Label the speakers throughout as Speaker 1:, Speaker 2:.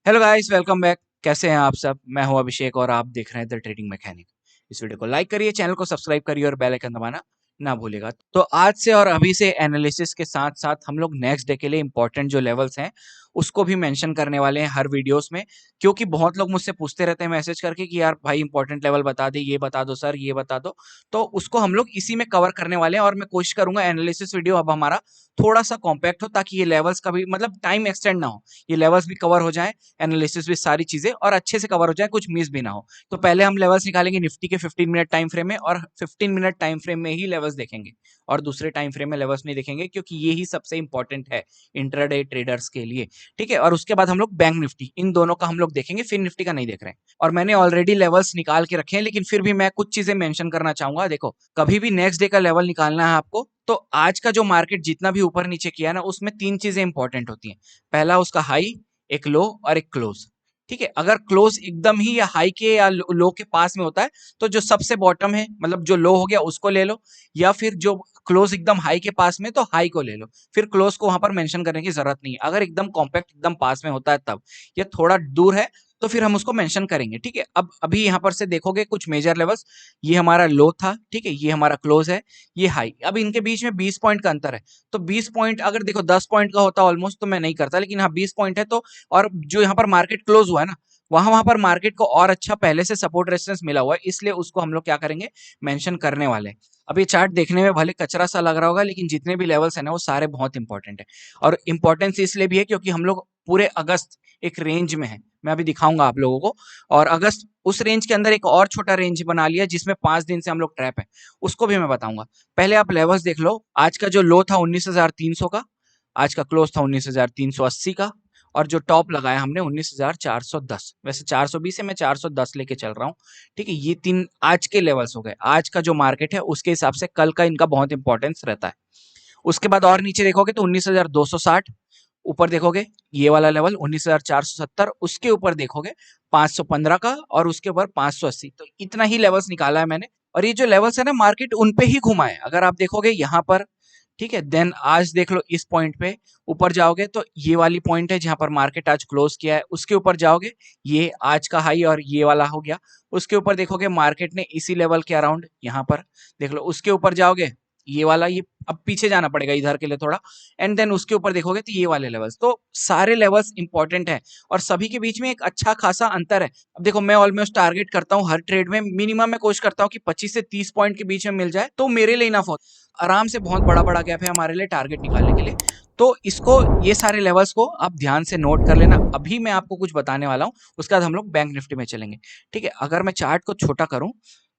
Speaker 1: Hello guys, welcome back. कैसे हैं आप सब? मैं हूं अभिषेक और आप देख रहे हैं द ट्रेडिंग मैकेनिक। इस वीडियो को लाइक करिए, चैनल को सब्सक्राइब करिए और बेल आइकन दबाना ना भूलिएगा। तो आज से और अभी से एनालिसिस के साथ साथ हम लोग नेक्स्ट डे के लिए इंपॉर्टेंट जो लेवल्स हैं उसको भी मेंशन करने वाले हैं हर वीडियोस में, क्योंकि बहुत लोग मुझसे पूछते रहते हैं मैसेज करके कि यार भाई इंपॉर्टेंट लेवल बता दे, ये बता दो सर, ये बता दो। तो उसको हम लोग इसी में कवर करने वाले हैं और मैं कोशिश करूंगा एनालिसिस वीडियो अब हमारा थोड़ा सा कॉम्पैक्ट हो, ताकि ये लेवल्स का भी मतलब टाइम एक्सटेंड ना हो, ये लेवल्स भी कवर हो जाए, एनालिसिस भी सारी चीजें और अच्छे से कवर हो जाए, कुछ मिस भी ना हो। तो पहले हम लेवल्स निकालेंगे निफ्टी के 15 मिनट टाइम फ्रेम में, और 15 मिनट टाइम फ्रेम में ही लेवल्स देखेंगे और दूसरे टाइम फ्रेम में लेवल्स नहीं देखेंगे, क्योंकि ये ही सबसे इंपॉर्टेंट है इंट्राडे ट्रेडर्स के लिए। ठीक है, और उसके बाद हम लोग बैंक निफ्टी, इन दोनों का हम लोग देखेंगे, फिर निफ्टी का नहीं देख रहे हैं। और मैंने ऑलरेडी लेवल्स निकाल के रखे हैं, लेकिन फिर भी मैं कुछ चीजें मेंशन करना चाहूंगा। देखो, कभी भी नेक्स्ट डे का लेवल निकालना है आपको, तो आज का जो मार्केट जितना भी ऊपर नीचे किया ना, उसमें तीन चीजें इंपॉर्टेंट होती हैं। पहला उसका हाई, एक लो और एक क्लोज। ठीक है, अगर क्लोज एकदम ही या हाई के या लो के पास में होता है, तो जो सबसे बॉटम है, मतलब जो लो हो गया उसको ले लो, या फिर जो क्लोज एकदम हाई के पास में तो हाई को ले लो। फिर क्लोज को वहां पर मेंशन करने की जरूरत नहीं है। अगर एकदम कॉम्पैक्ट एकदम पास में होता है तब, या थोड़ा दूर है तो फिर हम उसको मेंशन करेंगे। ठीक है, अब अभी यहां पर से देखोगे कुछ मेजर लेवल्स, ये हमारा लो था, ठीक है, ये हमारा क्लोज है, ये हाई। अब इनके बीच में 20 पॉइंट का अंतर है, तो 20 पॉइंट अगर देखो 10 पॉइंट का होता ऑलमोस्ट तो मैं नहीं करता, लेकिन हाँ 20 पॉइंट है तो, और जो यहाँ पर मार्केट क्लोज हुआ है ना, वहां पर मार्केट को और अच्छा पहले से सपोर्ट रेजिस्टेंस मिला हुआ है, इसलिए उसको हम लोग क्या करेंगे, मेंशन करने वाले हैं। अब ये चार्ट देखने में भले कचरा सा लग रहा होगा, लेकिन जितने भी लेवल्स है ना वो सारे बहुत इंपॉर्टेंट है। और इंपॉर्टेंस इसलिए भी है क्योंकि हम लोग पूरे अगस्त एक रेंज में है, मैं अभी दिखाऊंगा आप लोगों को। और अगस्त उस रेंज के अंदर एक और छोटा रेंज बना लिया जिसमें 5 दिन से हम लोग ट्रैप है, उसको भी मैं बताऊंगा। पहले आप लेवल्स देख लो। आज का जो लो था 19,300 का, आज का क्लोज था 19,380 का, और जो टॉप लगाया हमने 19,410। वैसे 420 है, मैं 410 लेके चल रहा हूँ। ठीक है, ये तीन आज के लेवल्स हो गए। आज का जो मार्केट है उसके हिसाब से कल का इनका बहुत इंपॉर्टेंस रहता है। उसके बाद और नीचे देखोगे तो 19,260, ऊपर देखोगे ये वाला लेवल 19,470, उसके ऊपर देखोगे 515 का, और उसके ऊपर 580। तो इतना ही लेवल्स निकाला है मैंने। और ये जो लेवल्स है ना, मार्केट उन पे ही घुमा है। अगर आप देखोगे यहाँ पर, ठीक है, देन आज देख लो इस पॉइंट पे ऊपर जाओगे तो ये वाली पॉइंट है जहां पर मार्केट आज क्लोज किया है, उसके ऊपर जाओगे ये आज का हाई और ये वाला हो गया। उसके ऊपर देखोगे मार्केट ने इसी लेवल के अराउंड यहाँ पर देख लो, उसके ऊपर जाओगे ये वाला, ये अब पीछे जाना पड़ेगा इधर के लिए थोड़ा, एंड देन उसके ऊपर देखोगे तो ये वाले लेवल्स। तो सारे लेवल्स इंपॉर्टेंट है और सभी के बीच में एक अच्छा खासा अंतर है। अब देखो, मैं ऑलमोस्ट टारगेट करता हूँ हर ट्रेड में मिनिमम, मैं कोशिश करता हूँ कि 25 से 30 पॉइंट के बीच में मिल जाए तो मेरे लिए इनफ हो। आराम से बहुत बड़ा बड़ा गैप है हमारे लिए टारगेट निकालने के लिए। तो इसको, ये सारे लेवल्स को आप ध्यान से नोट कर लेना। अभी मैं आपको कुछ बताने वाला हूँ, उसके बाद हम लोग बैंक निफ्टी में चलेंगे। ठीक है, अगर मैं चार्ट को छोटा करूं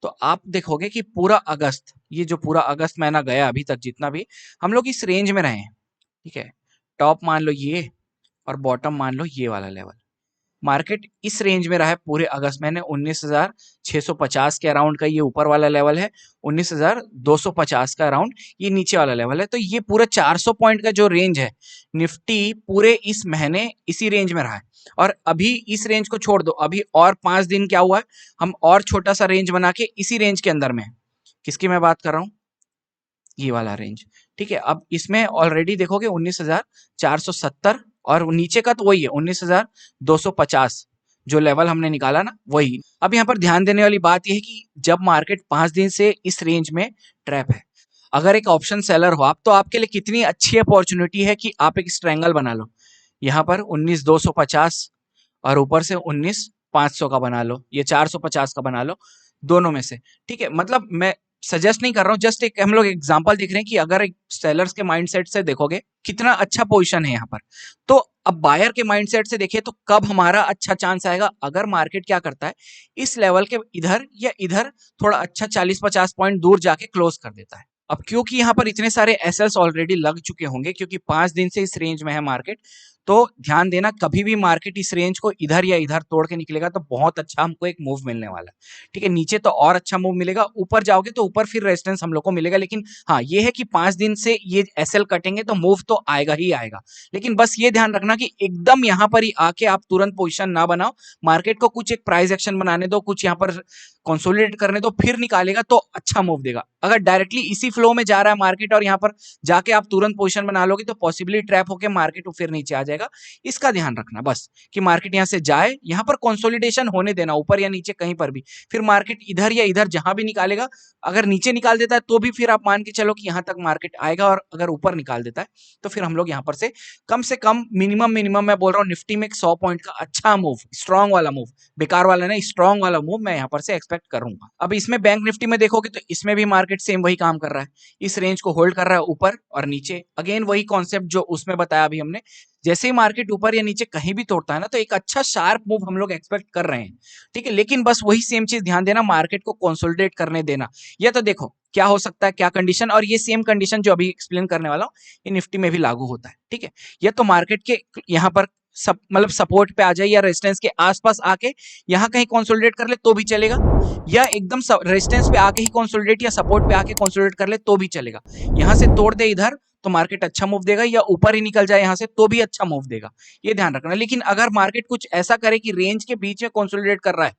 Speaker 1: तो आप देखोगे कि पूरा अगस्त, ये जो पूरा अगस्त महीना गया अभी तक जितना भी, हम लोग इस रेंज में रहे हैं। ठीक है, टॉप मान लो ये और बॉटम मान लो ये वाला लेवल। मार्केट इस रेंज में रहा है पूरे अगस्त महीने। 19,650 के अराउंड का ये ऊपर वाला लेवल है, 19,250 का अराउंड ये नीचे वाला लेवल है। तो ये पूरा 400 पॉइंट का जो रेंज है, निफ्टी पूरे इस महीने इसी रेंज में रहा है। और अभी इस रेंज को छोड़ दो, अभी और 5 दिन क्या हुआ है, हम और छोटा सा रेंज बना के इसी रेंज के अंदर में, किसकी मैं बात कर रहा हूँ, ये वाला रेंज। ठीक है, अब इसमें ऑलरेडी देखोगे 19,470, और नीचे का तो वही है 19,250, जो लेवल हमने निकाला ना वही। अब यहाँ पर ध्यान देने वाली बात यह है कि जब मार्केट 5 दिन से इस रेंज में ट्रैप है, अगर एक ऑप्शन सेलर हो आप, तो आपके लिए कितनी अच्छी अपॉर्चुनिटी है कि आप एक स्ट्रेंगल बना लो। यहाँ पर 19,250 और ऊपर से 19,500 का बना लो, ये 450 का बना लो, दोनों में से। ठीक है, मतलब मैं सजेस्ट नहीं कर रहा हूं, जस्ट एक हम लोग एग्जांपल दिख रहे हैं कि अगर एक सेलर्स के माइंडसेट से देखोगे कितना अच्छा पोजीशन है यहाँ पर। तो अब बायर के माइंडसेट से देखिए तो कब हमारा अच्छा चांस आएगा, अगर मार्केट क्या करता है, इस लेवल के इधर या इधर थोड़ा अच्छा 40-50 पॉइंट दूर जाके क्लोज कर देता है। अब क्योंकि यहाँ पर इतने सारे एसएल्स ऑलरेडी लग चुके होंगे, क्योंकि 5 दिन से इस रेंज में है मार्केट, तो ध्यान देना कभी भी मार्केट इस रेंज को इधर या इधर तोड़ के निकलेगा तो बहुत अच्छा हमको एक मूव मिलने वाला है। ठीक है, नीचे तो और अच्छा मूव मिलेगा, ऊपर जाओगे तो ऊपर फिर रेजिस्टेंस हम लोग को मिलेगा। लेकिन हाँ, ये है कि 5 दिन से ये एसएल कटेंगे तो मूव तो आएगा ही आएगा। लेकिन बस ये ध्यान रखना कि एकदम यहाँ पर ही आके आप तुरंत पोजिशन ना बनाओ, मार्केट को कुछ एक प्राइस एक्शन बनाने दो, कुछ यहाँ पर कंसोलिडेट करने दो, फिर निकालेगा तो अच्छा मूव देगा। अगर डायरेक्टली इसी फ्लो में जा रहा है मार्केट और यहाँ पर जाके आप तुरंत पोजीशन बना लोगे तो पॉसिबली ट्रैप होकर मार्केट फिर नीचे आ जाएगा। जाएगा, इसका ध्यान रखना बस, कि मार्केट यहाँ से जाए, यहाँ पर कंसोलिडेशन होने देना ऊपर या नीचे कहीं पर भी, फिर मार्केट इधर या इधर जहां भी निकालेगा, अगर नीचे निकाल देता है तो भी फिर आप मान के चलो कि यहाँ तक मार्केट आएगा, और अगर ऊपर निकाल देता है तो फिर हम लोग यहाँ पर से कम मिनिमम मैं बोल रहा हूँ निफ्टी में 100 पॉइंट का अच्छा मूव, स्ट्रॉन्ग वाला मूव, बेकार वाला नहीं, स्ट्रॉन्ग वाला मूव मैं यहाँ पर से एक्सपेक्ट करूंगा। अब इसमें बैंक निफ्टी में देखोगे तो इसमें भी मार्केट सेम वही काम कर रहा है, इस रेंज को होल्ड कर रहा है ऊपर और नीचे, अगेन वही कॉन्सेप्ट जो उसमें बताया अभी हमने, जैसे ही मार्केट ऊपर या नीचे कहीं भी तोड़ता है ना, तो एक अच्छा शार्प मूव हम लोग एक्सपेक्ट कर रहे हैं, ठीक है। लेकिन बस वही सेम चीज ध्यान देना, मार्केट को कंसोलिडेट करने देना। या तो देखो क्या हो सकता है, क्या कंडीशन, और ये सेम कंडीशन जो अभी एक्सप्लेन करने वाला हूँ ये निफ्टी में भी लागू होता है, ठीक है। या तो मार्केट के यहाँ पर सब मतलब सपोर्ट पे आ जाए या रेजिस्टेंस के आसपास आके यहाँ कहीं कंसोलिडेट कर ले तो भी चलेगा, या एकदम रेजिस्टेंस पे आके ही कंसोलिडेट या सपोर्ट पे आके कंसोलिडेट कर ले तो भी चलेगा। यहाँ से तोड़ दे इधर तो मार्केट अच्छा मूव देगा, या ऊपर ही निकल जाए यहाँ से तो भी अच्छा मूव देगा, ये ध्यान रखना। लेकिन अगर मार्केट कुछ ऐसा करे कि रेंज के बीच में कंसोलिडेट कर रहा है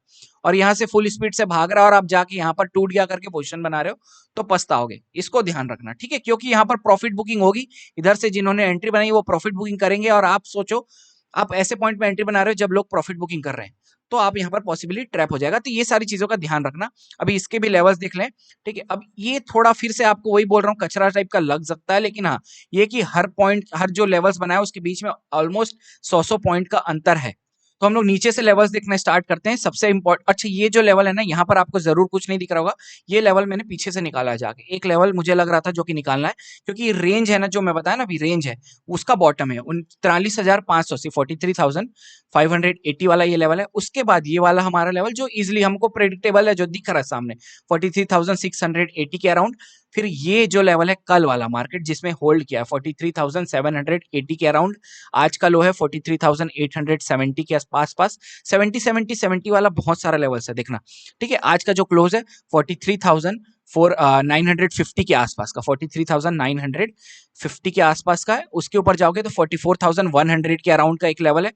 Speaker 1: और यहाँ से फुल स्पीड से भाग रहा है और आप जाके यहाँ पर टूट गया करके पोजीशन बना रहे हो तो पछताओगे, इसको ध्यान रखना, ठीक है। क्योंकि यहाँ पर प्रॉफिट बुकिंग होगी, इधर से जिन्होंने एंट्री बनाई वो प्रॉफिट बुकिंग करेंगे, और आप सोचो आप ऐसे पॉइंट पे एंट्री बना रहे हो जब लोग प्रॉफिट बुकिंग कर रहे हैं, तो आप यहाँ पर पॉसिबली ट्रैप हो जाएगा। तो ये सारी चीजों का ध्यान रखना। अभी इसके भी लेवल्स देख लें, ठीक है। अब ये थोड़ा फिर से आपको वही बोल रहा हूँ कचरा टाइप का लग सकता है, लेकिन हाँ ये कि हर पॉइंट, हर जो लेवल्स बनाया उसके बीच में ऑलमोस्ट 100 पॉइंट का अंतर है। तो हम लोग नीचे से लेवल्स देखना स्टार्ट करते हैं। सबसे इंपॉर्टेंट, अच्छा ये जो लेवल है ना, यहाँ पर आपको जरूर कुछ नहीं दिख रहा होगा, ये लेवल मैंने पीछे से निकाला है जाके, एक लेवल मुझे लग रहा था जो कि निकालना है, क्योंकि रेंज है ना जो मैं बताया ना अभी, रेंज है उसका बॉटम है 43,580, 43,580 वाला ये लेवल है। उसके बाद ये वाला हमारा लेवल जो इजिली हमको प्रेडिक्टेबल है, जो दिख रहा है सामने 43,680 के अराउंड। फिर ये जो लेवल है कल वाला मार्केट जिसमें होल्ड किया है 43,780 के अराउंड, आज का लो है 43,870 के आसपास, 70 वाला बहुत सारा लेवल्स है देखना, ठीक है। आज का जो क्लोज है 43,950 के आसपास का, 43,950 के आसपास का है। उसके ऊपर जाओगे तो 44,100 के अराउंड का एक लेवल है,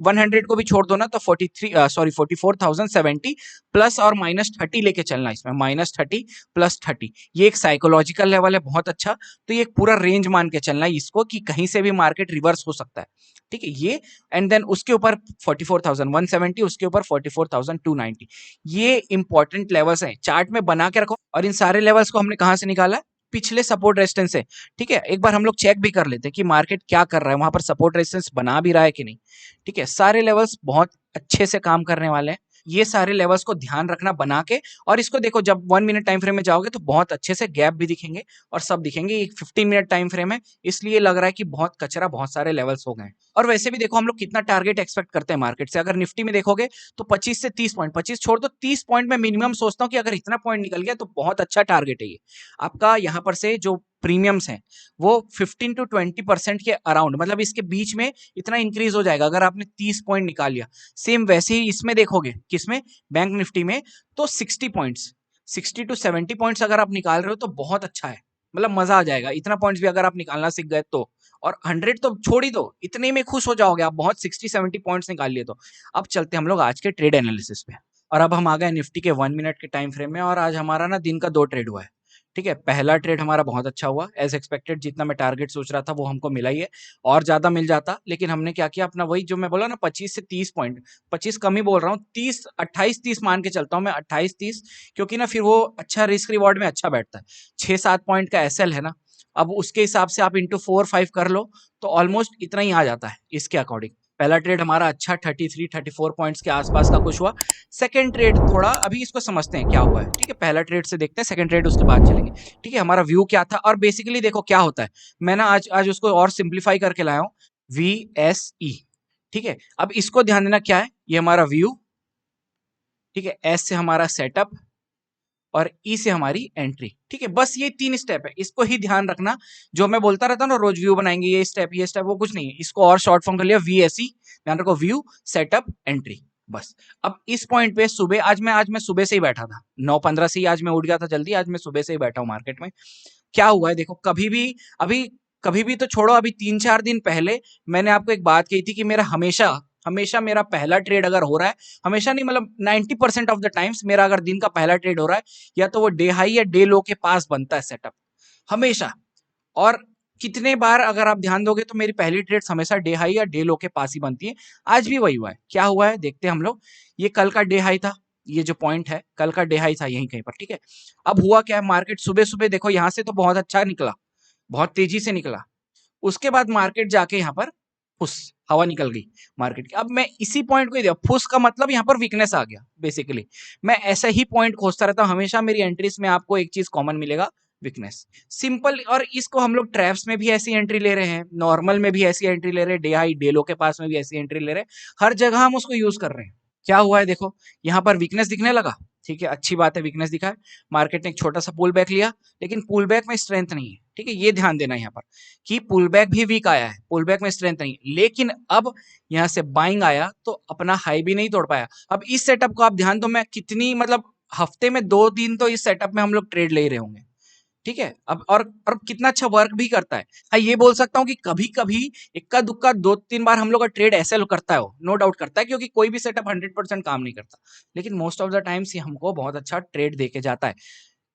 Speaker 1: 100 को भी छोड़ दो ना तो 44,070 प्लस और माइनस 30 लेके चलना, इसमें -30 + 30, ये एक साइकोलॉजिकल लेवल है बहुत अच्छा। तो ये एक पूरा रेंज मान के चलना है इसको, कि कहीं से भी मार्केट रिवर्स हो सकता है, ठीक है ये। एंड देन उसके ऊपर 44,170, उसके ऊपर 44,290, ये इंपॉर्टेंट लेवल्स हैं, चार्ट में बना के रखो। और इन सारे लेवल्स को हमने कहां से निकाला है, पिछले सपोर्ट रेजिस्टेंस से, ठीक है। एक बार हम लोग चेक भी कर लेते हैं कि मार्केट क्या कर रहा है, वहां पर सपोर्ट रेजिस्टेंस बना भी रहा है कि नहीं, ठीक है। सारे लेवल्स बहुत अच्छे से काम करने वाले हैं, ये सारे लेवल्स को ध्यान रखना बना के। और इसको देखो जब 1 मिनट टाइम फ्रेम में जाओगे तो बहुत अच्छे से गैप भी दिखेंगे और सब दिखेंगे। एक 15 मिनट टाइम फ्रेम है, इसलिए लग रहा है कि बहुत कचरा, बहुत सारे लेवल्स हो गए। और वैसे भी देखो हम लोग कितना टारगेट एक्सपेक्ट करते हैं मार्केट से, अगर निफ्टी में देखोगे तो 25 से 30 पॉइंट, 25 छोड़ दो 30 पॉइंट में मिनिमम सोचता हूं कि अगर इतना पॉइंट निकल गया तो बहुत अच्छा टारगेट है ये आपका। यहाँ पर से जो प्रीमियम्स हैं वो 15 to 20% के अराउंड, मतलब इसके बीच में इतना इंक्रीज हो जाएगा अगर आपने 30 पॉइंट निकाल लिया। सेम वैसे ही इसमें देखोगे, किसमें, बैंक निफ्टी में, तो 60 पॉइंट्स, 60 to 70 पॉइंट्स अगर आप निकाल रहे हो तो बहुत अच्छा है, मतलब मजा आ जाएगा। इतना पॉइंट्स भी अगर आप निकालना सीख गए तो, और 100 तो छोड़ ही दो, इतने में खुश हो जाओगे आप, बहुत 60-70 पॉइंट्स निकाल लिए तो। अब चलते हम लोग आज के ट्रेड एनालिसिस पे, और अब हम आ गए निफ्टी के 1 मिनट के टाइम फ्रेम में। और आज हमारा ना दिन का 2 ट्रेड हुआ है, ठीक है। पहला ट्रेड हमारा बहुत अच्छा हुआ, एज एक्सपेक्टेड, जितना मैं टारगेट सोच रहा था वो हमको मिला ही है, और ज्यादा मिल जाता, लेकिन हमने क्या किया अपना, वही जो मैं बोला ना 25 से 30 पॉइंट, 25 कम ही बोल रहा हूँ, 30, 28-30 मान के चलता हूँ मैं, 28-30, क्योंकि ना फिर वो अच्छा रिस्क रिवॉर्ड में अच्छा बैठता है। 6-7 पॉइंट का एसएल है ना, अब उसके हिसाब से आप इंटू 4-5 कर लो तो ऑलमोस्ट इतना ही आ जाता है इसके अकॉर्डिंग। पहला ट्रेड हमारा अच्छा 33-34 पॉइंट्स के आसपास का कुछ हुआ। सेकंड ट्रेड थोड़ा, अभी इसको समझते हैं क्या हुआ है, ठीक है। पहला ट्रेड से देखते हैं, सेकंड ट्रेड उसके बाद चलेंगे, ठीक है। हमारा व्यू क्या था, और बेसिकली देखो क्या होता है, मैं ना आज उसको और सिंप्लीफाई करके लाया हूँ, VSE, ठीक है। अब इसको ध्यान देना क्या है, ये हमारा व्यू, ठीक है, एस से हमारा सेटअप और ई से हमारी एंट्री, ठीक है। बस ये 3 स्टेप है, इसको ही ध्यान रखना। जो मैं बोलता रहता हूँ ना रोज व्यू बनाएंगे, ये स्टेप वो कुछ नहीं है, इसको और शॉर्ट फॉर्म कर लिया VSE, ध्यान रखो, व्यू, सेटअप, एंट्री, बस। अब इस पॉइंट पे सुबह, आज मैं सुबह से ही बैठा था, 9:15 से ही आज मैं उठ गया था जल्दी, आज मैं सुबह से ही बैठा हूँ मार्केट में। क्या हुआ है देखो, कभी भी तो छोड़ो, अभी 3-4 दिन पहले मैंने आपको एक बात कही थी कि मेरा हमेशा हमेशा मेरा पहला ट्रेड अगर हो रहा है, हमेशा नहीं मतलब 90% ऑफ द टाइम्स मेरा अगर दिन का पहला ट्रेड हो रहा है, या तो वो डे हाई या डे लो के पास बनता है सेटअप, हमेशा। और कितने बार अगर आप ध्यान दोगे तो मेरी पहली ट्रेड्स हमेशा डे हाई या डे लो के पास ही बनती है। आज भी वही हुआ है। क्या हुआ है देखते हैं हम लोग। ये कल का डे हाई था, ये जो पॉइंट है कल का डे हाई था यहीं कहीं पर, ठीक है। अब हुआ क्या है, मार्केट सुबह सुबह देखो यहाँ से तो बहुत अच्छा निकला, बहुत तेजी से निकला। उसके बाद मार्केट जाके यहाँ पर फुस, हवा निकल गई मार्केट की। अब मैं इसी पॉइंट को ही दिया, फुस का मतलब यहाँ पर वीकनेस आ गया बेसिकली। मैं ऐसा ही पॉइंट खोजता रहता हूँ हमेशा। मेरी एंट्रीज में आपको एक चीज कॉमन मिलेगा, वीकनेस, सिंपल। और इसको हम लोग ट्रैप्स में भी ऐसी एंट्री ले रहे हैं, नॉर्मल में भी ऐसी एंट्री ले रहे हैं, डे हाई डे लो के पास में भी ऐसी एंट्री ले रहे हैं, हर जगह हम उसको यूज कर रहे हैं। क्या हुआ है देखो, यहाँ पर वीकनेस दिखने लगा, ठीक है, अच्छी बात है, वीकनेस दिखा है। मार्केट ने एक छोटा सा पुल बैक लिया, लेकिन पुल बैक में स्ट्रेंथ नहीं है, ठीक है, ये ध्यान देना यहाँ पर कि पुल बैक भी वीक आया है, पुल बैक में स्ट्रेंथ नहीं। लेकिन अब यहाँ से बाइंग आया तो अपना हाई भी नहीं तोड़ पाया। अब इस सेटअप को आप ध्यान दो, मैं कितनी मतलब हफ्ते में 2 दिन तो इस सेटअप में हम लोग ट्रेड ले ही रहे होंगे, ठीक है। अब और कितना अच्छा वर्क भी करता है। हाँ, ये बोल सकता हूँ कि कभी कभी इक्का दुक्का 2-3 बार हम लोग का ट्रेड ऐसे करता है, नो डाउट करता है, क्योंकि कोई भी सेटअप 100% काम नहीं करता। लेकिन मोस्ट ऑफ द टाइम्स ये हमको बहुत अच्छा ट्रेड दे के जाता है।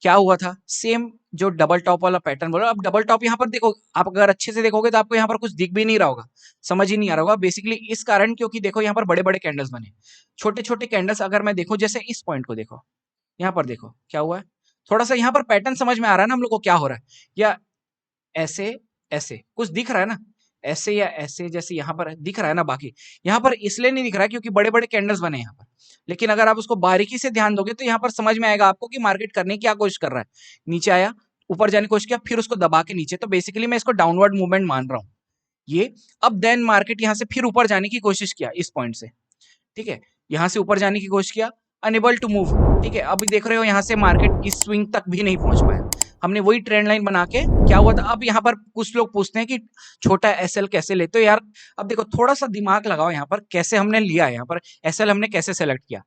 Speaker 1: क्या हुआ था, सेम जो डबल टॉप वाला पैटर्न बोला। अब डबल टॉप यहाँ पर देखो, आप अगर अच्छे से देखोगे तो आपको यहाँ पर कुछ दिख भी नहीं रहा होगा, समझ ही नहीं आ रहा होगा बेसिकली इस कारण, क्योंकि देखो यहाँ पर बड़े बड़े कैंडल्स बने, छोटे छोटे कैंडल्स अगर मैं देखूं, जैसे इस पॉइंट को देखो, यहाँ पर देखो क्या हुआ है। थोड़ा सा यहाँ पर पैटर्न समझ में आ रहा है ना हम लोग को क्या हो रहा है, या ऐसे ऐसे कुछ दिख रहा है ना, ऐसे या ऐसे जैसे यहाँ पर दिख रहा है ना। बाकी यहाँ पर इसलिए नहीं दिख रहा है क्योंकि बड़े बड़े कैंडल्स बने यहाँ पर। लेकिन अगर आप उसको बारीकी से ध्यान दोगे तो यहाँ पर समझ में आएगा आपको कि मार्केट करने की क्या कोशिश कर रहा है। नीचे आया, ऊपर जाने की कोशिश किया, फिर उसको दबा के नीचे, तो बेसिकली मैं इसको डाउनवर्ड मूवमेंट मान रहा हूँ ये। अब देन मार्केट यहाँ से फिर ऊपर जाने की कोशिश किया इस पॉइंट से, ठीक है, यहाँ से ऊपर जाने की कोशिश किया, अनेबल टू मूव, ठीक है। अब देख रहे हो यहाँ से मार्केट इस स्विंग तक भी नहीं पहुंच पाया। हमने वही ट्रेंड लाइन बना के क्या हुआ था। अब यहाँ पर कुछ लोग पूछते हैं कि छोटा एसएल कैसे लेते हो यार। अब देखो थोड़ा सा दिमाग लगाओ यहाँ पर, कैसे हमने लिया है, यहाँ पर एसएल हमने कैसे सेलेक्ट किया।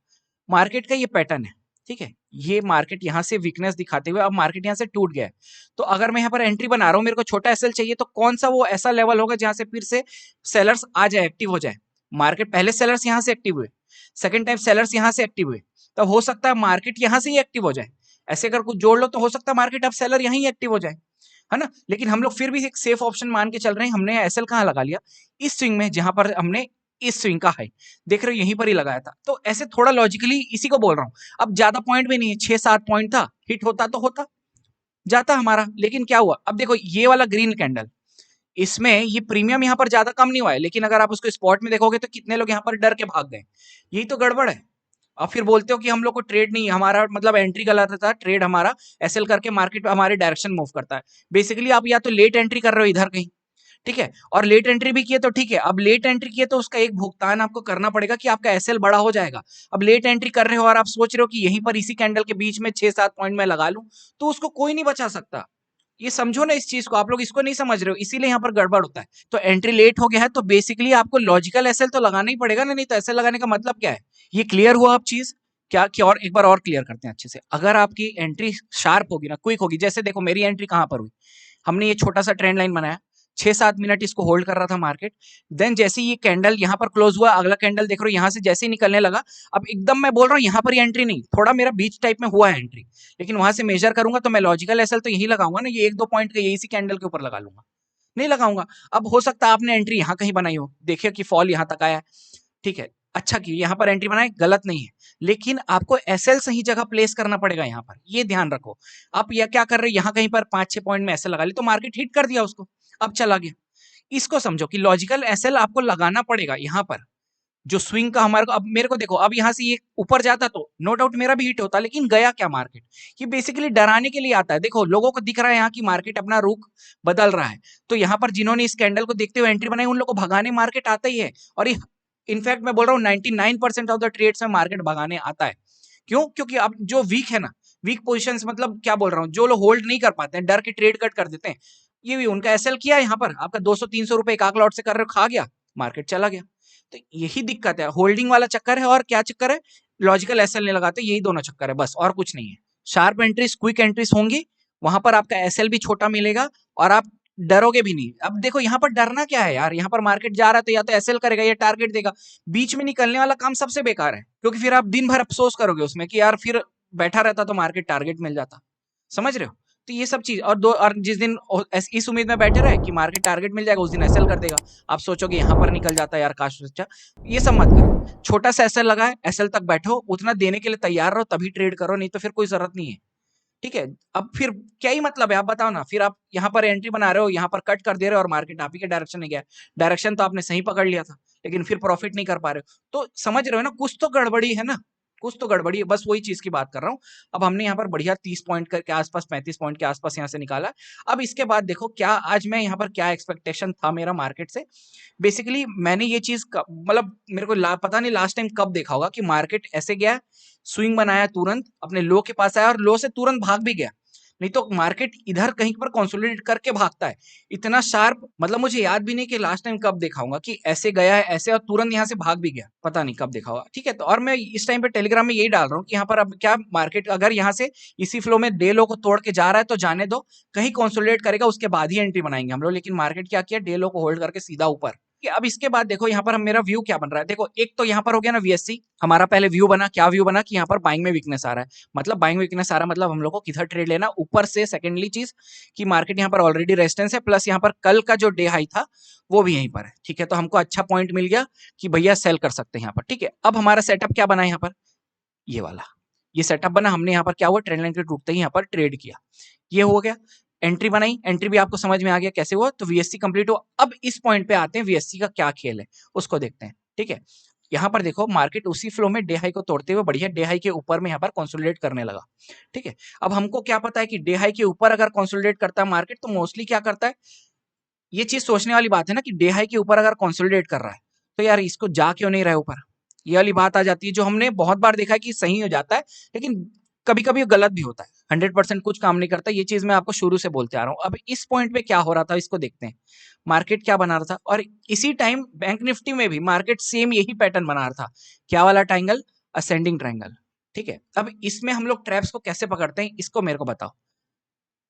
Speaker 1: मार्केट का ये पैटर्न है, ठीक है, ये मार्केट यहाँ से वीकनेस दिखाते हुए अब मार्केट यहाँ से टूट गया है। तो अगर मैं यहाँ पर एंट्री बना रहा हूँ, मेरे को छोटा एसएल चाहिए, तो कौन सा वो ऐसा लेवल होगा जहां से फिर से सेलर्स आ जाए, एक्टिव हो जाए। मार्केट पहले सेलर्स यहाँ से एक्टिव हुए, सेकंड टाइम सेलर्स यहाँ से एक्टिव हुए, तब हो सकता है मार्केट यहाँ से ही एक्टिव हो जाए। ऐसे अगर कुछ जोड़ लो तो हो सकता है मार्केट अब सेलर यहीं एक्टिव हो जाए, है ना। लेकिन हम लोग फिर भी एक सेफ ऑप्शन मान के चल रहे हैं। हमने एसएल कहाँ लगा लिया, इस स्विंग में, जहां पर हमने इस स्विंग का हाई देख रहे हो यहीं पर ही लगाया था। तो ऐसे थोड़ा लॉजिकली इसी को बोल रहा हूँ। अब ज्यादा पॉइंट भी नहीं है, 6-7 पॉइंट था, हिट होता तो होता जाता हमारा। लेकिन क्या हुआ, अब देखो ये वाला ग्रीन कैंडल, इसमें ये प्रीमियम यहाँ पर ज्यादा कम नहीं हुआ है, लेकिन अगर आप उसको स्पॉट में देखोगे तो कितने लोग यहाँ पर डर के भाग गए। यही तो गड़बड़ है। अब फिर बोलते हो कि हम लोग को ट्रेड नहीं, हमारा मतलब एंट्री गलत था, ट्रेड हमारा एसएल करके मार्केट हमारे डायरेक्शन मूव करता है। बेसिकली आप या तो लेट एंट्री कर रहे हो इधर कहीं, ठीक है, और लेट एंट्री भी किए तो ठीक है। अब लेट एंट्री किए तो उसका एक भुगतान आपको करना पड़ेगा कि आपका एसएल बड़ा हो जाएगा। अब लेट एंट्री कर रहे हो और आप सोच रहे हो कि यहीं पर इसी कैंडल के बीच में 6-7 पॉइंट में लगा लूं, तो उसको कोई नहीं बचा सकता। ये समझो ना इस चीज को, आप लोग इसको नहीं समझ रहे हो, इसीलिए यहाँ पर गड़बड़ होता है। तो एंट्री लेट हो गया है तो बेसिकली आपको लॉजिकल एसएल तो लगाना ही पड़ेगा ना, नहीं तो एसएल लगाने का मतलब क्या है। ये क्लियर हुआ आप चीज क्या और एक बार और क्लियर करते हैं अच्छे से। अगर आपकी एंट्री शार्प होगी ना, क्विक होगी, जैसे देखो मेरी एंट्री कहां पर हुई, हमने ये छोटा सा ट्रेंड लाइन बनाया, 6-7 मिनट इसको होल्ड कर रहा था मार्केट। देन जैसे ये कैंडल यहाँ पर क्लोज हुआ, अगला कैंडल देख रहे हो यहाँ से जैसे ही निकलने लगा, अब एकदम मैं बोल रहा हूँ यहाँ पर एंट्री नहीं, थोड़ा मेरा बीच टाइप में हुआ है एंट्री, लेकिन वहां से मेजर करूंगा तो मैं लॉजिकल एसएल तो यही लगाऊंगा ना, ये 1-2 पॉइंट का यही सी कैंडल के ऊपर लगा लूंगा, नहीं लगाऊंगा। अब हो सकता है आपने एंट्री यहाँ कहीं बनाई हो, देखिए कि फॉल यहाँ तक आया है, ठीक है, अच्छा की यहाँ पर एंट्री बनाए, गलत नहीं है, लेकिन आपको एसएल सही जगह प्लेस करना पड़ेगा। यहाँ पर ये ध्यान रखो। आप यह क्या कर रहे हैं, यहाँ कहीं पर 5-6 पॉइंट में एसएल लगा ली तो मार्केट हिट कर दिया उसको, अब चला गया। इसको समझो कि लॉजिकल एसएल आपको लगाना पड़ेगा यहाँ पर, जो स्विंग का हमारे को। अब मेरे को देखो, अब यहाँ से ये ऊपर जाता तो नो डाउट मेरा भी हिट होता, लेकिन गया क्या मार्केट, ये बेसिकली डराने के लिए आता है। देखो लोगों को दिख रहा है यहाँ की मार्केट अपना रुख बदल रहा है, तो यहाँ पर जिन्होंने इस कैंडल को देखते हुए एंट्री बनाई उन लोगों को भगाने मार्केट आता ही है। और इनफैक्ट मैं बोल रहा हूँ 99% ऑफ द ट्रेड्स में मार्केट भगाने आता है। क्यों, क्योंकि अब जो वीक है ना, वीक पोजिशन मतलब क्या बोल रहा हूँ, जो लोग होल्ड नहीं कर पाते हैं, डर के ट्रेड कट कर देते हैं, ये भी उनका एसएल किया यहाँ पर, आपका 200-300 रुपए एक लॉट से कर रहे हो, खा गया, मार्केट चला गया। तो यही दिक्कत है, होल्डिंग वाला चक्कर है। और क्या चक्कर है, लॉजिकल एसएल नहीं लगाते, यही दोनों चक्कर है, बस और कुछ नहीं है। शार्प एंट्रीज, क्विक एंट्रीज होंगी, वहां पर आपका एसएल भी छोटा मिलेगा और आप डरोगे भी नहीं। अब देखो यहाँ पर डरना क्या है यार, यहाँ पर मार्केट जा रहा है तो या तो एसएल करेगा या टारगेट देगा, बीच में निकलने वाला काम सबसे बेकार है, क्योंकि फिर आप दिन भर अफसोस करोगे उसमें कि यार फिर बैठा रहता तो मार्केट टारगेट मिल जाता। समझ रहे हो। तो ये सब चीज, और जिस दिन इस उम्मीद में बैठे रहे कि मार्केट टारगेट मिल जाएगा, उस दिन एसएल कर देगा। आप सोचोगे यहाँ पर निकल जाता यार, काश अच्छा। ये सब मत करो, छोटा सा एसएल लगा है, एसएल तक बैठो, उतना देने के लिए तैयार रहो तभी ट्रेड करो, नहीं तो फिर कोई जरूरत नहीं है। ठीक है, अब फिर क्या ही मतलब है, आप बताओ ना। फिर आप यहाँ पर एंट्री बना रहे हो, यहाँ पर कट कर दे रहे हो और मार्केट आप ही के डायरेक्शन में गया। डायरेक्शन तो आपने सही पकड़ लिया था, लेकिन फिर प्रॉफिट नहीं कर पा रहे हो। तो समझ रहे हो ना, कुछ तो गड़बड़ी है ना, कुछ तो गड़बड़ी है। बस वही चीज की बात कर रहा हूँ। अब हमने यहाँ पर बढ़िया 30 पॉइंट के आसपास, 35 पॉइंट के आसपास यहाँ से निकाला। अब इसके बाद देखो क्या आज मैं यहाँ पर क्या एक्सपेक्टेशन था मेरा मार्केट से। बेसिकली मैंने ये चीज मतलब मेरे को पता नहीं लास्ट टाइम कब देखा होगा कि मार्केट ऐसे गया, स्विंग बनाया, तुरंत अपने लो के पास आया और लो से तुरंत भाग भी गया। नहीं तो मार्केट इधर कहीं पर कंसोलिडेट करके भागता है इतना शार्प। मतलब मुझे याद भी नहीं कि लास्ट टाइम कब देखा होगा कि ऐसे गया है ऐसे और तुरंत यहाँ से भाग भी गया, पता नहीं कब देखा होगा। ठीक है, तो और मैं इस टाइम पे टेलीग्राम में यही डाल रहा हूँ कि यहाँ पर अब क्या मार्केट अगर यहाँ से इसी फ्लो में डे लो को तोड़ के जा रहा है तो जाने दो, कहीं कंसोलिडेट करेगा उसके बाद ही एंट्री बनाएंगे हम लोग। लेकिन मार्केट क्या किया, डे लो को होल्ड करके सीधा ऊपर। अब इसके बाद देखो यहाँ पर हम मेरा व्यू क्या बन रहा है। देखो एक तो यहाँ पर हो गया ना वीएससी, हमारा पहले व्यू बना, क्या व्यू बना कि यहाँ पर बाइंग में वीकनेस आ रहा है। मतलब बाइंग वीकनेस आ रहा है मतलब हम लोग को किधर ट्रेड लेना ऊपर से। सेकेंडली चीज कि मार्केट यहाँ पर ऑलरेडी रेजिस्टेंस है, प्लस यहाँ पर कल का जो डे हाई था वो भी यहीं पर है। ठीक है, तो हमको अच्छा पॉइंट मिल गया कि भैया सेल कर सकते हैं यहाँ पर। ठीक है, अब हमारा सेटअप क्या बना यहाँ पर, ये वाला, ये सेटअप बना। हमने यहाँ पर क्या हुआ, ट्रेंड लाइन के टूटते ही यहाँ पर ट्रेड किया, ये हो गया। एंट्री बनाई, एंट्री भी आपको समझ में आ गया कैसे हुआ। तो वीएससी कंप्लीट हुआ। अब इस पॉइंट पे आते हैं, वीएससी का क्या खेल है उसको देखते हैं। ठीक है, यहाँ पर देखो मार्केट उसी फ्लो में डे हाई को तोड़ते हुए बढ़िया डे हाई के ऊपर में यहाँ पर कंसोलिडेट करने लगा। ठीक है, अब हमको क्या पता है कि डे हाई के ऊपर अगर कंसोलिडेट करता है मार्केट तो मोस्टली क्या करता है, ये चीज सोचने वाली बात है ना कि डे हाई के ऊपर अगर कंसोलिडेट कर रहा है तो यार इसको जा क्यों नहीं रहा है ऊपर। ये वाली बात आ जाती है जो हमने बहुत बार देखा है कि सही हो जाता है, लेकिन कभी कभी गलत भी होता है। 100% कुछ काम नहीं करता, ये चीज मैं आपको शुरू से बोलते आ रहा हूँ। अब इस पॉइंट पे क्या हो रहा था इसको देखते हैं। मार्केट क्या बना रहा था, और इसी टाइम बैंक निफ्टी में भी मार्केट सेम यही पैटर्न बना रहा था। क्या वाला ट्राइंगल, असेंडिंग ट्राइंगल। ठीक है, अब इसमें हम लोग ट्रैप्स को कैसे पकड़ते हैं इसको मेरे को बताओ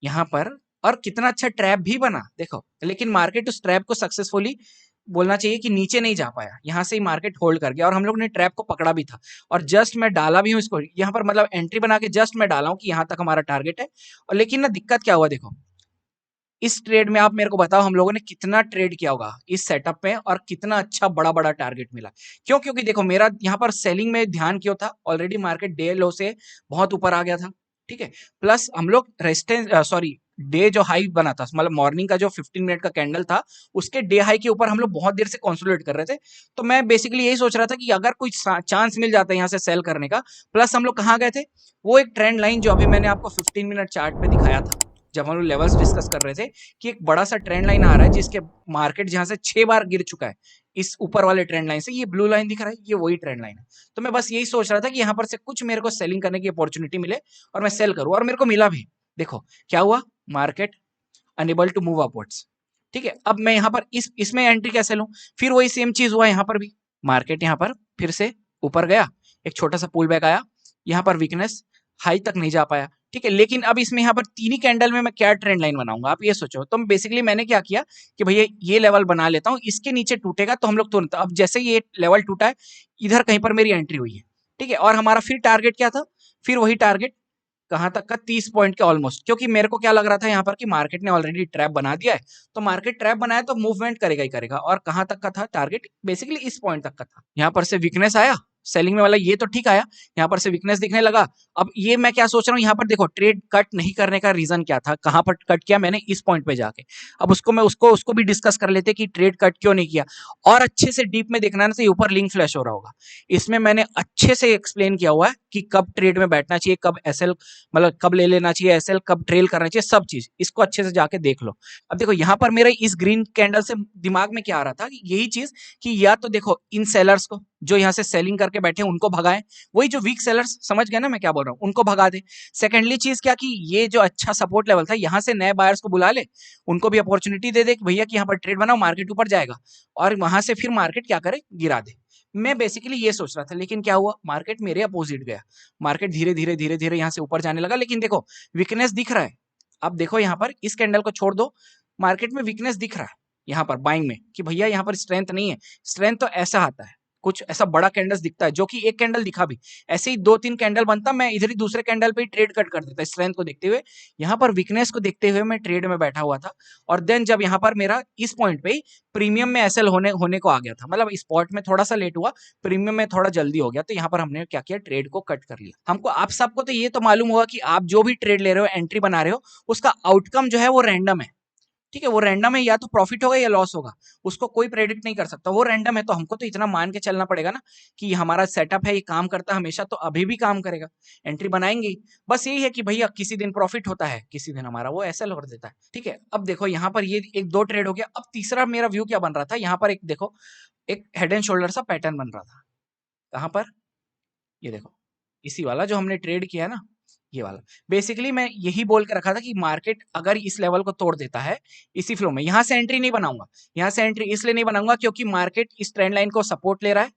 Speaker 1: यहाँ पर। और कितना अच्छा ट्रैप भी बना देखो, लेकिन मार्केट उस ट्रैप को सक्सेसफुली, बोलना चाहिए कि नीचे नहीं जा पाया, यहाँ से ही मार्केट होल्ड कर गया और हम लोग ने ट्रैप को पकड़ा भी था। और जस्ट मैं डाला भी हूँ इसको यहाँ पर, मतलब एंट्री बना के जस्ट मैं डाला हूँ कि यहाँ तक हमारा टारगेट है। और लेकिन ना दिक्कत क्या हुआ देखो, इस ट्रेड में आप मेरे को बताओ हम लोगों ने कितना ट्रेड किया होगा इस सेटअप में और कितना अच्छा बड़ा बड़ा टारगेट मिला। क्यों, क्योंकि देखो मेरा यहाँ पर सेलिंग में ध्यान क्यों था, ऑलरेडी मार्केट डे लो से बहुत ऊपर आ गया था। ठीक है, प्लस हम लोग रेजिस्टेंस, सॉरी, डे जो हाई बना था, मतलब मॉर्निंग का जो 15 मिनट का कैंडल था उसके डे हाई के ऊपर हम लोग बहुत देर से कंसोलिडेट कर रहे थे। तो मैं बेसिकली यही सोच रहा था कि अगर कोई चांस मिल जाता है यहाँ से सेल करने का। प्लस हम लोग कहाँ गए थे, वो एक ट्रेंड लाइन जो अभी मैंने आपको 15 मिनट चार्ट पे दिखाया था जब हम लोग लेवल्स डिस्कस कर रहे थे, कि एक बड़ा सा ट्रेंड लाइन आ रहा है जिसके मार्केट जहां से 6 बार गिर चुका है इस ऊपर वाले ट्रेंड लाइन से। ये ब्लू लाइन दिख रहा है, ये वही ट्रेंड लाइन है। तो मैं बस यही सोच रहा था कि यहाँ पर से कुछ मेरे को सेलिंग करने की अपॉर्चुनिटी मिले और मैं सेल करूं, और मेरे को मिला भी। देखो क्या हुआ, market unable to move upwards. ठीक है, अब मैं यहाँ पर इसमें एंट्री कैसे लूं, फिर वही सेम चीज हुआ यहाँ पर भी। मार्केट यहाँ पर फिर से ऊपर गया, एक छोटा सा पुल बैक आया, यहाँ पर वीकनेस, हाई तक नहीं जा पाया। ठीक है, लेकिन अब इसमें यहाँ पर तीन ही कैंडल में मैं क्या ट्रेंड लाइन बनाऊंगा आप ये सोचो। तो बेसिकली मैंने क्या किया कि भैया ये लेवल बना लेता हूँ, इसके नीचे टूटेगा तो हम लोग तुरंत, अब जैसे ये लेवल टूटा है इधर कहीं पर मेरी एंट्री हुई है। ठीक है, और हमारा फिर टारगेट क्या था, फिर वही टारगेट कहां तक का, 30 पॉइंट के ऑलमोस्ट। क्योंकि मेरे को क्या लग रहा था यहाँ पर कि मार्केट ने ऑलरेडी ट्रैप बना दिया है, तो मार्केट ट्रैप बनाया तो मूवमेंट करेगा ही करेगा। और कहां तक का था टारगेट, बेसिकली इस पॉइंट तक का था। यहाँ पर से वीकनेस आया सेलिंग में वाला, ये तो ठीक आया, यहाँ पर से वीकनेस दिखने लगा। अब ये मैं क्या सोच रहा हूँ, यहाँ पर देखो ट्रेड कट नहीं करने का रीजन क्या था, कहां पर कट किया मैंने, इस पॉइंट पे जाके। अब उसको भी डिस्कस कर लेते कि ट्रेड कट क्यों नहीं किया। और अच्छे से डीप में देखना है ना, तो ऊपर लिंक फ्लैश हो रहा होगा, इसमें मैंने अच्छे से एक्सप्लेन किया हुआ है कि कब ट्रेड में बैठना चाहिए, कब एसएल, मतलब कब ले लेना चाहिए एसएल, कब ट्रेल करना चाहिए, सब चीज इसको अच्छे से जाके देख लो। अब देखो यहाँ पर मेरे इस ग्रीन कैंडल से दिमाग में क्या आ रहा था, यही चीज कि या तो देखो इन सेलर्स को जो यहाँ से सेलिंग करके बैठे उनको भगाएं, वही जो वीक सेलर्स, समझ गए ना मैं क्या बोल रहा हूँ, उनको भगा दे। सेकेंडली चीज क्या कि ये जो अच्छा सपोर्ट लेवल था यहाँ से नए बायर्स को बुला ले, उनको भी अपॉर्चुनिटी दे दे कि भैया कि यहाँ पर ट्रेड बनाओ, मार्केट ऊपर जाएगा, और वहां से फिर मार्केट क्या करे, गिरा दे। मैं बेसिकली ये सोच रहा था, लेकिन क्या हुआ, मार्केट मेरे अपोजिट गया। मार्केट धीरे धीरे धीरे धीरे यहाँ से ऊपर जाने लगा, लेकिन देखो वीकनेस दिख रहा है। अब देखो यहाँ पर इस कैंडल को छोड़ दो, मार्केट में वीकनेस दिख रहा है यहाँ पर बाइंग में कि भैया यहाँ पर स्ट्रेंथ नहीं है। स्ट्रेंथ तो ऐसा आता है, कुछ ऐसा बड़ा कैंडल्स दिखता है, जो कि एक कैंडल दिखा भी, ऐसे ही 2-3 कैंडल बनता, मैं इधर ही दूसरे कैंडल पे ही ट्रेड कट कर देता स्ट्रेंथ को देखते हुए। यहाँ पर वीकनेस को देखते हुए मैं ट्रेड में बैठा हुआ था, और देन जब यहाँ पर मेरा इस पॉइंट पे ही प्रीमियम में एसएल होने को आ गया था, मतलब स्पॉट में थोड़ा सा लेट हुआ, प्रीमियम में थोड़ा जल्दी हो गया, तो यहाँ पर हमने क्या किया, ट्रेड को कट कर लिया। हमको, आप सबको तो ये तो मालूम होगा कि आप जो भी ट्रेड ले रहे हो, एंट्री बना रहे हो, उसका आउटकम जो है वो रैंडम है, ठीक है, वो रैंडम है, या तो प्रॉफिट होगा या लॉस होगा, उसको कोई प्रेडिक्ट नहीं कर सकता, वो रैंडम है। तो हमको तो इतना मान के चलना पड़ेगा ना कि हमारा सेटअप है, ये काम करता है हमेशा, तो अभी भी काम करेगा, एंट्री बनाएंगे। बस यही है कि भैया किसी दिन प्रॉफिट होता है, किसी दिन हमारा वो एसएल कर देता है, ठीक है। अब देखो यहाँ पर ये एक दो ट्रेड हो गया। अब तीसरा मेरा व्यू क्या बन रहा था, यहाँ पर एक देखो, एक हेड एंड शोल्डर सा पैटर्न बन रहा था। कहाँ पर, ये देखो, इसी वाला जो हमने ट्रेड किया है ना, ये वाला। बेसिकली मैं यही बोल के रखा था कि मार्केट अगर इस लेवल को तोड़ देता है इसी फ्लो में, यहां से एंट्री नहीं बनाऊंगा। यहां से एंट्री इसलिए नहीं बनाऊंगा क्योंकि मार्केट इस ट्रेंड लाइन को सपोर्ट ले रहा है,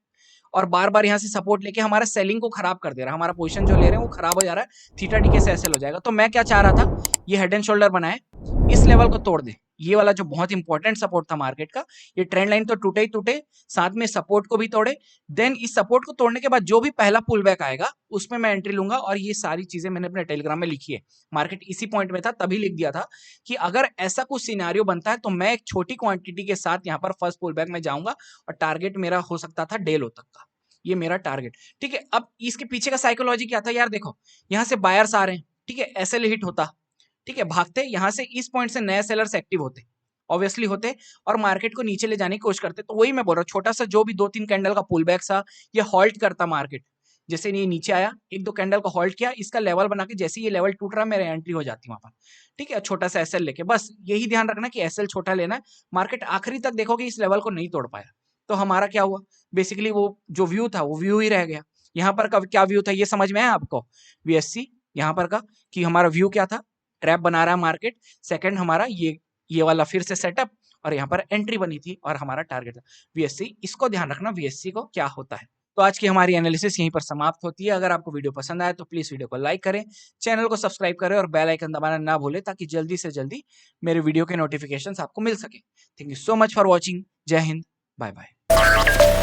Speaker 1: और बार बार यहां से सपोर्ट लेके हमारा सेलिंग को खराब कर दे रहा है, हमारा पोजीशन जो ले रहे हैं वो खराब हो जा रहा है, थीटा डी के से एसएल हो जाएगा। तो मैं क्या चाह रहा था, ये हेड एंड शोल्डर बनाए, इस लेवल को तोड़ दे, ये वाला जो बहुत इंपॉर्टेंट सपोर्ट था मार्केट का, ये ट्रेंड लाइन तो टूटे ही टूटे, साथ में सपोर्ट को भी तोड़े। देन इस सपोर्ट को तोड़ने के बाद जो भी पहला पुल बैक आएगा उसमें मैं एंट्री लूंगा, और ये सारी चीजें मैंने अपने टेलीग्राम में लिखी है। मार्केट इसी पॉइंट में था, तभी लिख दिया था कि अगर ऐसा कुछ सिनेरियो बनता है तो मैं एक छोटी क्वांटिटी के साथ यहाँ पर फर्स्ट पुल बैक में जाऊंगा, और टारगेट मेरा हो सकता था डेलो तक का, ये मेरा टारगेट, ठीक है। अब इसके पीछे का साइकोलॉजी क्या था यार, देखो यहाँ से बायर्स आ रहे हैं, ठीक है, एसएल हिट होता, ठीक है, भागते यहाँ से, इस पॉइंट से नए सेलर्स एक्टिव होते, ऑब्वियसली होते, और मार्केट को नीचे ले जाने की कोशिश करते। तो वही मैं बोल रहा हूँ, छोटा सा जो भी 2-3 कैंडल का पुल बैक सा, ये हॉल्ट करता मार्केट, जैसे ये नीचे आया, एक दो कैंडल को हॉल्ट किया, इसका लेवल बना के जैसे ये लेवल टूट रहा, मेरे एंट्री हो जाती वहां पर, ठीक है, छोटा सा एसएल लेके। बस यही ध्यान रखना कि एसएल छोटा लेना है। मार्केट आखिरी तक देखोगे इस लेवल को नहीं तोड़ पाया, तो हमारा क्या हुआ, बेसिकली वो जो व्यू था वो व्यू ही रह गया। यहाँ पर का क्या व्यू था, ये समझ में आया आपको, वीएससी यहाँ पर का, कि हमारा व्यू क्या था, ट्रैप बना रहा है मार्केट, सेकंड हमारा ये वाला फिर से सेटअप, और यहाँ पर एंट्री बनी थी, और हमारा टारगेट था वीएससी। इसको ध्यान रखना वीएससी को क्या होता है। तो आज की हमारी एनालिसिस यहीं पर समाप्त होती है। अगर आपको वीडियो पसंद आए तो प्लीज वीडियो को लाइक करें, चैनल को सब्सक्राइब करें, और बेल आइकन दबाना ना भूलें, ताकि जल्दी से जल्दी मेरे वीडियो के नोटिफिकेशंस आपको मिल सके। Thank you so much for watching. जय हिंद, बाय बाय।